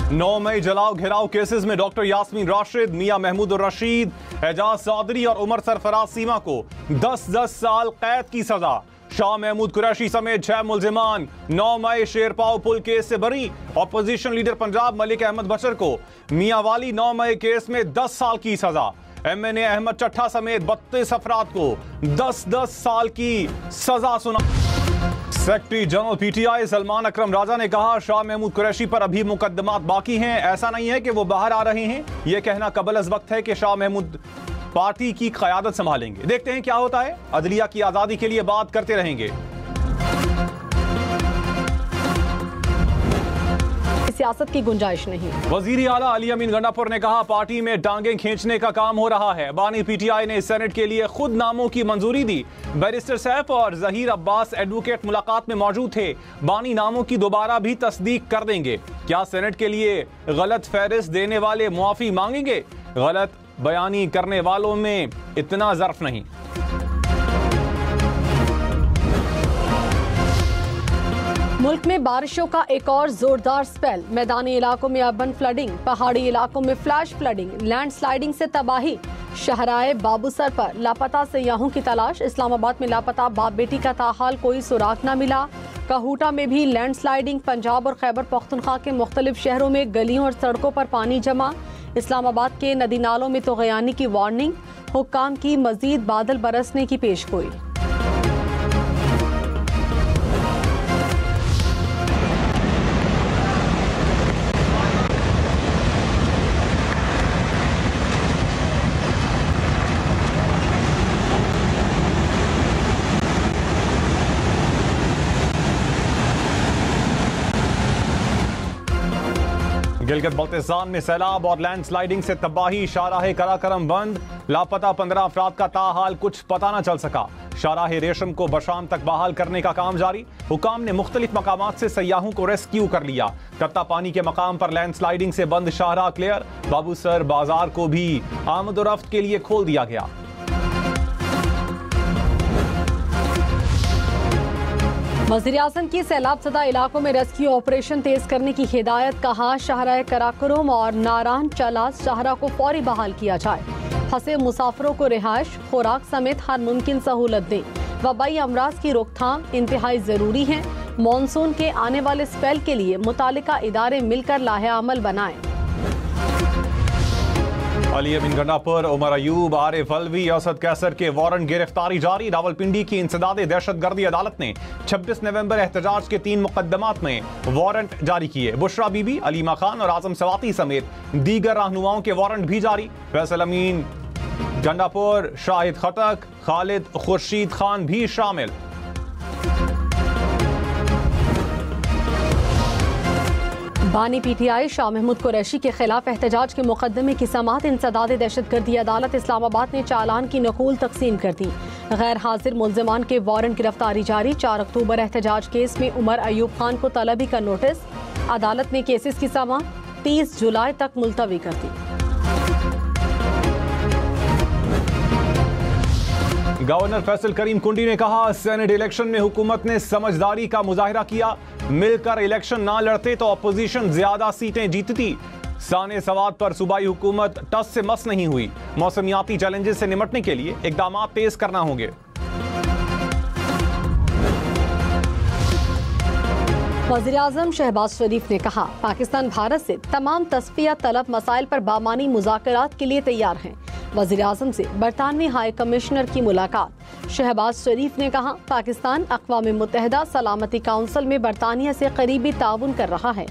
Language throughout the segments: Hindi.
9 मई जलाओ घिराव केसेस में डॉक्टर यास्मीन राशिद, मियां महमूद रशीद, एजाज चौधरी और उमर सरफराज सीमा को 10-10 साल कैद की सजा। शाह महमूद कुरैशी समेत 6 मुल्जिमान 9 मई शेरपाव पुल केस से बरी। ऑपोजिशन लीडर पंजाब मलिक अहमद बशर को मियांवाली 9 मई केस में 10 साल की सजा। MNA अहमद चट्ठा समेत 32 अफराद को 10-10 साल की सजा सुना। सेक्रेटरी जनरल PTI सलमान अकरम राजा ने कहा, शाह महमूद कुरैशी पर अभी मुकदमात बाकी हैं। ऐसा नहीं है कि वो बाहर आ रहे हैं। यह कहना कबल अज वक्त है कि शाह महमूद पार्टी की क़यादत संभालेंगे। देखते हैं क्या होता है। अदलिया की आजादी के लिए बात करते रहेंगे। सियासत की गुंजाइश नहीं। वजीर आला अली अमीन गंडापुर ने कहा, पार्टी में टांगें खींचने का काम हो रहा है। बानी PTI ने सेनेट के लिए खुद नामों की मंजूरी दी। बैरिस्टर सैफ और जहीर अब्बास एडवोकेट मुलाकात में मौजूद थे। बानी नामों की दोबारा भी तस्दीक कर देंगे। क्या सेनेट के लिए गलत फहरिस्त देने वाले मुआफी मांगेंगे? गलत बयानी करने वालों में इतना ज़र्फ नहीं। मुल्क में बारिशों का एक और जोरदार स्पेल। मैदानी इलाकों में अर्बन फ्लडिंग, पहाड़ी इलाकों में फ्लैश फ्लडिंग, लैंडस्लाइडिंग से तबाही। शहराए बाबूसर पर लापता सयाहों की तलाश। इस्लामाबाद में लापता बाप बेटी का ताहाल कोई सुराग न मिला। कहूटा में भी लैंडस्लाइडिंग। पंजाब और खैबर पख्तूनख्वा के मुख्तलिफ शहरों में गलियों और सड़कों पर पानी जमा। इस्लामाबाद के नदी नालों में तोग़यानी की वार्निंग। हुक्काम की मजीद बादल बरसने की पेशगोई। गिलगित बल्तिस्तान में सैलाब और लैंडस्लाइडिंग से तबाही। शाहराह कराकरम बंद। लापता 15 अफराद का ताहाल कुछ पता न चल सका। शाहराह रेशम को बशाम तक बहाल करने का काम जारी। हुकाम ने मुख्तलिफ मकामात से सयाहों को रेस्क्यू कर लिया। तत्ता पानी के मकाम पर लैंडस्लाइडिंग से बंद शाहराह क्लियर। बाबूसर बाजार को भी आमदोरफ्त के लिए खोल दिया गया। वज़ीर-ए-आज़म की सैलाब ज़दा इलाकों में रेस्क्यू ऑपरेशन तेज करने की हिदायत। कहा, शाहराह कराकुरुम और नारान चलास शाहरा को फौरी बहाल किया जाए। फंसे मुसाफिरों को रिहाइश, खुराक समेत हर मुमकिन सहूलत दें। वबाई अमराज की रोकथाम इंतहाई ज़रूरी है। मानसून के आने वाले स्पेल के लिए मुतालिका इदारे मिलकर लाहे अमल बनाएं। अली अमीन गंडापुर, उमर अयूब, आरिफ अलवी, असद कैसर के वारंट गिरफ्तारी जारी। रावलपिंडी की इंसदादे दहशतगर्दी अदालत ने 26 नवंबर एहतजाज के 3 मुकदमात में वारंट जारी किए। बुशरा बीबी, अलीमा खान और आजम सवाती समेत दीगर रहनुमाओं के वारंट भी जारी। फैसल अमीन गंडापुर, शाहिद खटक, खालिद खुर्शीद खान भी शामिल। बानी PTI शाह महमूद कुरैशी के खिलाफ एहतजाज के मुकदमे की समाअत। इंसदाद दहशतगर्दी अदालत इस्लामाबाद ने चालान की नकूल तकसीम कर दी। गैर हाजिर मुल्जिमान के वारंट गिरफ्तारी जारी। 4 अक्टूबर एहतजाज केस में उमर अयूब खान को तलबी का नोटिस। अदालत ने केसेस की समाअत 30 जुलाई तक मुलतवी कर दी। गवर्नर फैसल करीम कुंडी ने कहा, सेनेट इलेक्शन में हुकूमत ने समझदारी का मुजाहिरा किया। मिलकर इलेक्शन ना लड़ते तो अपोजिशन ज्यादा सीटें जीतती। साने सवाद पर सूबाई हुकूमत टस से मस नहीं हुई। मौसमियाती चैलेंजेस से निपटने के लिए इकदाम तेज करना होंगे। वज़ीर-ए-आज़म शहबाज शरीफ ने कहा, पाकिस्तान भारत से तमाम तस्फिया तलब मसाइल पर बामानी मुज़ाकरात के लिए तैयार हैं। वज़ीर-ए-आज़म से बरतानवी हाई कमिश्नर की मुलाकात। शहबाज शरीफ ने कहा, पाकिस्तान अक़वाम मुत्तहिदा सलामती काउंसिल में बरतानिया से करीबी ताउन कर रहा है।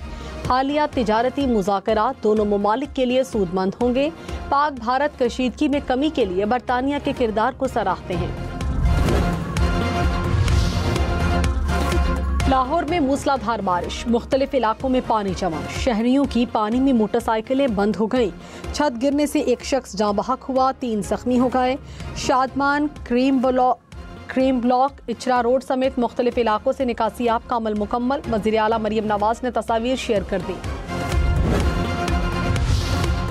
हालिया तिजारती मुज़ाकरात दोनों ममालिक के लिए सूदमंद होंगे। पाक भारत कशीदगी में कमी के लिए बरतानिया के किरदार को सराहते हैं। लाहौर में मूसलाधार बारिश, मुख्तलिफ इलाकों में पानी जमा। शहरियों की पानी में मोटरसाइकिलें बंद हो गईं। छत गिरने से एक शख्स जाँ बहक हुआ, 3 जख्मी हो गए। Shadman, cream block, Ichhra road समेत मुख्तलिफ इलाकों से निकासियाब का अमल मुकम्मल। वज़ीर आला मरियम नवाज ने तस्वीर शेयर कर दी।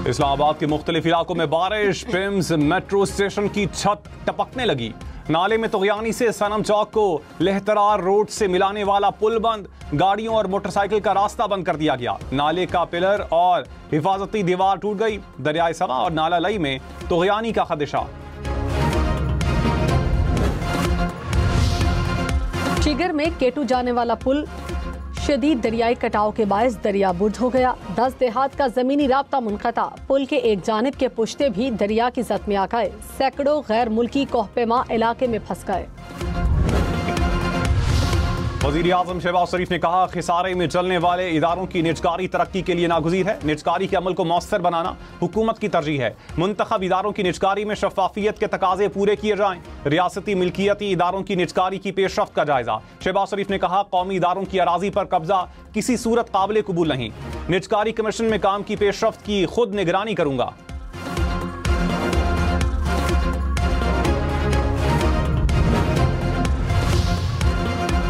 इस्लामाबाद के मुख्तलिफ इलाकों में बारिश। पिम्स मेट्रो स्टेशन की छत टपकने लगी। नाले में तुगयानी से सनम चौक को लहतरार रोड से मिलाने वाला पुल बंद, गाड़ियों और मोटरसाइकिल का रास्ता बंद कर दिया गया। नाले का पिलर और हिफाजती दीवार टूट गई। दरियाए सवा और नाला लई में तुगयानी का खदशा। शिगर में केटू जाने वाला पुल शदीद दरियाई कटाव के बायस दरिया बुर्द हो गया। 10 देहात का जमीनी राब्ता मुनक़ता। पुल के एक जानिब के पुश्ते भी दरिया की जद में आ गए। सैकड़ों गैर मुल्की कोहपेमा इलाके में फंस गए। वज़ीर आज़म शहबाज शरीफ ने कहा, खिसारे में चलने वाले इदारों की निजकारी तरक्की के लिए नागुज़ीर है। निजकारी के अमल को मौसर बनाना हुकूमत की तरजीह है। मुंतखब इदारों की निजकारी में शफाफियत के तकाजे पूरे किए जाएं। रियासती मिल्कियती इदारों की निजकारी की पेशरफ्त का जायजा। शहबाज शरीफ ने कहा, कौमी इदारों की अराजी पर कब्जा किसी सूरत काबिल कबूल नहीं। निजकारी कमीशन में काम की पेशरफ्त की खुद निगरानी करूंगा।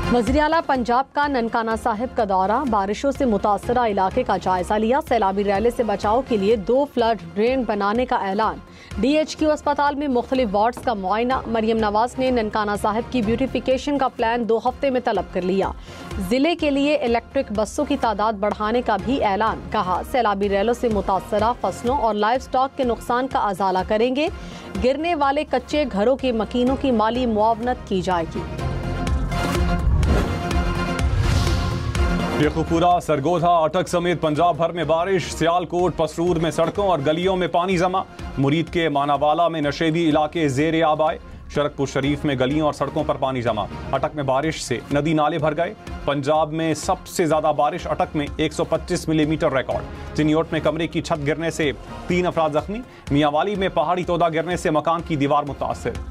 वज़ीर आला पंजाब का ननकाना साहिब का दौरा, बारिशों से मुतासरा इलाके का जायजा लिया। सैलाबी रैले से बचाव के लिए 2 फ्लड ड्रेन बनाने का ऐलान। DHQ अस्पताल में मुख्तलिफ वार्ड्स का मुआयना। मरियम नवाज ने ननकाना साहिब की ब्यूटिफिकेशन का प्लान 2 हफ्ते में तलब कर लिया। जिले के लिए इलेक्ट्रिक बसों की तादाद बढ़ाने का भी ऐलान। कहा, सैलाबी रैलों से मुतासरा फसलों और लाइव स्टॉक के नुकसान का अजाला करेंगे। गिरने वाले कच्चे घरों के मकीनों की माली मुआवनत की जाएगी। शेखुपुरा, सरगोधा, अटक समेत पंजाब भर में बारिश। सियालकोट, पसरूर में सड़कों और गलियों में पानी जमा। मुरीद के मानावाला में नशेबी इलाके ज़ेरे आब आए। शरकपुर शरीफ में गलियों और सड़कों पर पानी जमा। अटक में बारिश से नदी नाले भर गए। पंजाब में सबसे ज्यादा बारिश अटक में 125 मिलीमीटर रिकॉर्ड। चिन्योट में कमरे की छत गिरने से 3 अफराद जख्मी। मियांवाली में पहाड़ी तोदा गिरने से मकान की दीवार मुतासिर।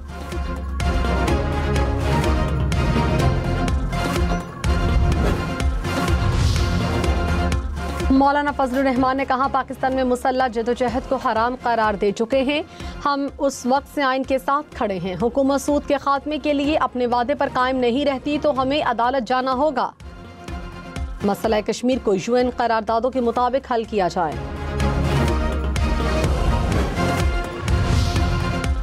मौलाना फजलुर रहमान ने कहा, पाकिस्तान में मुसल्लह जदोजहद को हराम करार दे चुके हैं। हम उस वक्त से आइन के साथ खड़े हैं। हुकूमत सूद के खात्मे के लिए अपने वादे पर कायम नहीं रहती तो हमें अदालत जाना होगा। मसला कश्मीर को UN करारदादों के मुताबिक हल किया जाए।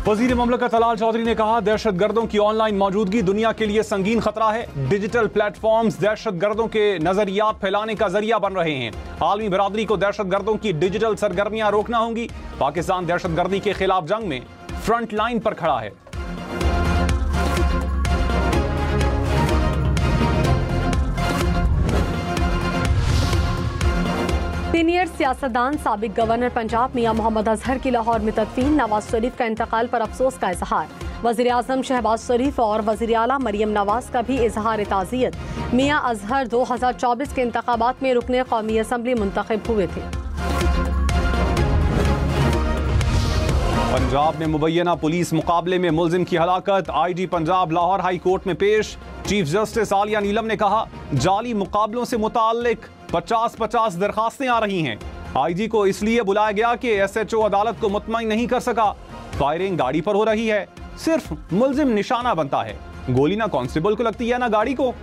वज़ीर ममलकत तलाल चौधरी ने कहा, दहशतगर्दों की ऑनलाइन मौजूदगी दुनिया के लिए संगीन खतरा है। डिजिटल प्लेटफॉर्म्स दहशतगर्दों के नजरियात फैलाने का जरिया बन रहे हैं। आलमी बरादरी को दहशतगर्दों की डिजिटल सरगर्मियां रोकना होंगी। पाकिस्तान दहशतगर्दी के खिलाफ जंग में फ्रंट लाइन पर खड़ा है। सीनियर सियासतदान साबिक गवर्नर पंजाब मियां मोहम्मद अजहर की लाहौर में तदफीन। नवाज शरीफ का इंतकाल पर अफसोस का इजहार। वज़ीर आज़म शहबाज शरीफ और वज़ीर आला मरियम नवाज का भी इजहार ताज़ियत। मियां अजहर 2024 के इंतखाबात में रुकने कौमी असम्बली मुंतखब हुए थे। पंजाब में मुबैना पुलिस मुकाबले में मुलजिम की हलाकत। IG Punjab Lahore high court में पेश। चीफ जस्टिस आलिया नीलम ने कहा, जाली मुकाबलों से मुताल्लिक 50-50 दरखास्तें आ रही हैं। IG को इसलिए बुलाया गया कि SHO अदालत को मुतमईन नहीं कर सका। फायरिंग गाड़ी पर हो रही है, सिर्फ मुलजिम निशाना बनता है। गोली ना कांस्टेबल को लगती है ना गाड़ी को।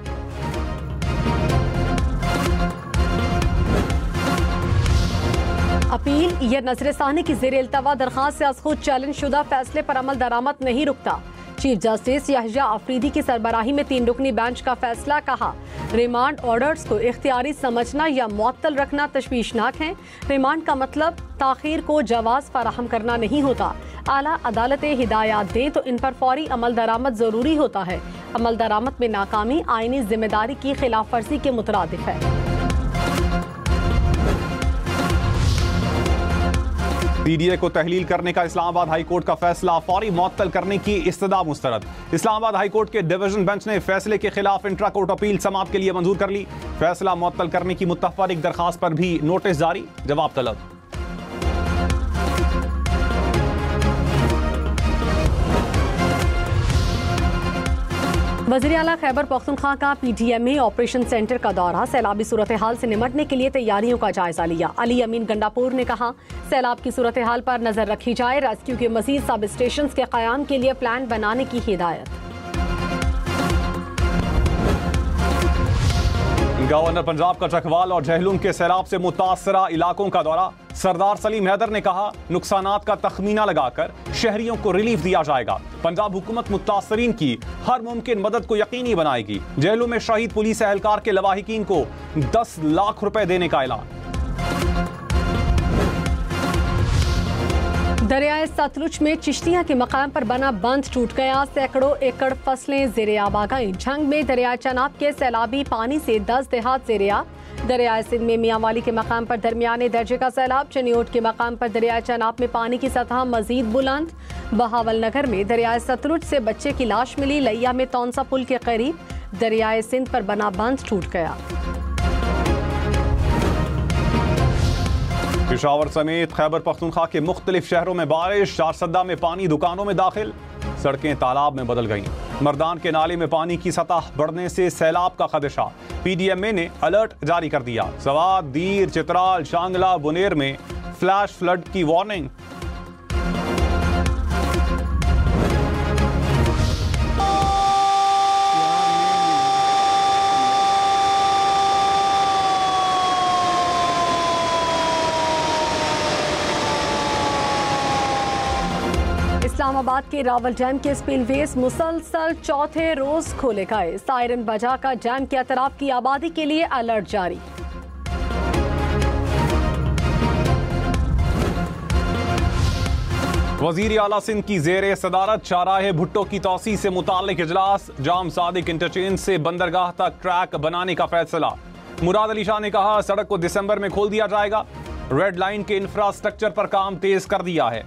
अपील या नजरसानी की ज़ेर इल्तवा दरखास्त से अज खुद चैलेंज शुदा फैसले पर अमल दरामद नहीं रुकता। चीफ जस्टिस याहिया अफरीदी की सरबराही में 3 रुकनी बेंच का फैसला। कहा, रिमांड ऑर्डर्स को इख्तियारी समझना या मुअत्तल रखना तशवीशनाक है। रिमांड का मतलब ताखीर को जवाज फराहम करना नहीं होता। आला अदालतें हिदायत दें तो इन पर फौरी अमल दरामद जरूरी होता है। अमल दरामद में नाकामी आईनी जिम्मेदारी की खिलाफ वर्जी के मुतरादिफ है। PDA को तहलील करने का इस्लामाबाद हाई कोर्ट का फैसला। फौरी मुअत्तल करने की इस्तदा मुस्तरद। इस्लामाबाद हाई कोर्ट के डिवीजन बेंच ने फैसले के खिलाफ इंट्रा कोर्ट अपील समाअत के लिए मंजूर कर ली। फैसला मुअत्तल करने की मुतफर्रिक दरखास्त पर भी नोटिस जारी, जवाब तलब। वज़ीर आला खैबर पख्तूनख्वा का PDMA ऑपरेशन सेंटर का दौरा। सैलाबी सूरत हाल से निमटने के लिए तैयारियों का जायजा लिया। अली अमीन गंडापुर ने कहा, सैलाब की सूरत हाल पर नजर रखी जाए। रेस्क्यू के मजीद सब स्टेशन के क़याम के लिए प्लान बनाने की हिदायत। गवर्नर पंजाब का चकवाल और झेलम के सैलाब से मुतासरा इलाकों का दौरा। सरदार सलीम हैदर ने कहा, नुकसानात का तखमीना लगाकर शहरियों को रिलीफ दिया जाएगा। पंजाब हुकूमत मुतासरीन की हर मुमकिन मदद को यकीनी बनाएगी। झेलम में शहीद पुलिस एहलकार के लवाहिकीन को 10 लाख रुपए देने का ऐलान। दरियाए सतलुज में चिश्तिया के मकाम पर बना बंद टूट गया। सैकड़ों एकड़ फसलें ज़ेर-ए-आब आ गईं। झंग में दरिया चनाब के सैलाबी पानी से 10 देहात ज़ेर-ए-आब। दरियाए सिंध में मियांवाली के मकाम पर दरमियाने दर्जे का सैलाब। चनियोट के मकाम पर दरियाए चनाब में पानी की सतह मजीद बुलंद। बहावल नगर में दरियाए सतलुज से बच्चे की लाश मिली। लैया में तौनसा पुल के करीब दरियाए सिंध पर बना बंद टूट गया। पेशावर समेत खैबर पख्तूनख्वा के मुख्तलिफ शहरों में बारिश। चारसद्दा में पानी दुकानों में दाखिल, सड़कें तालाब में बदल गईं। मर्दान के नाले में पानी की सतह बढ़ने से सैलाब का खदशा। PDMA ने अलर्ट जारी कर दिया। सवात, दीर, चित्राल, शांगला, बुनेर में फ्लैश फ्लड की वार्निंग। इस्लामाबाद के रावल डैम के स्पिलवेज मुसलसल चौथे रोज खोले गए। सायरन बजाकर डैम के अतराफ की आबादी के लिए अलर्ट जारी। वजीर आला सिंध की जेर सदारत शाहराह भुट्टो की तौसी से मुताल्लिक इजलास। जाम सादिक इंटरचेंज से बंदरगाह तक ट्रैक बनाने का फैसला। मुराद अली शाह ने कहा, सड़क को दिसंबर में खोल दिया जाएगा। रेड लाइन के इंफ्रास्ट्रक्चर पर काम तेज कर दिया है।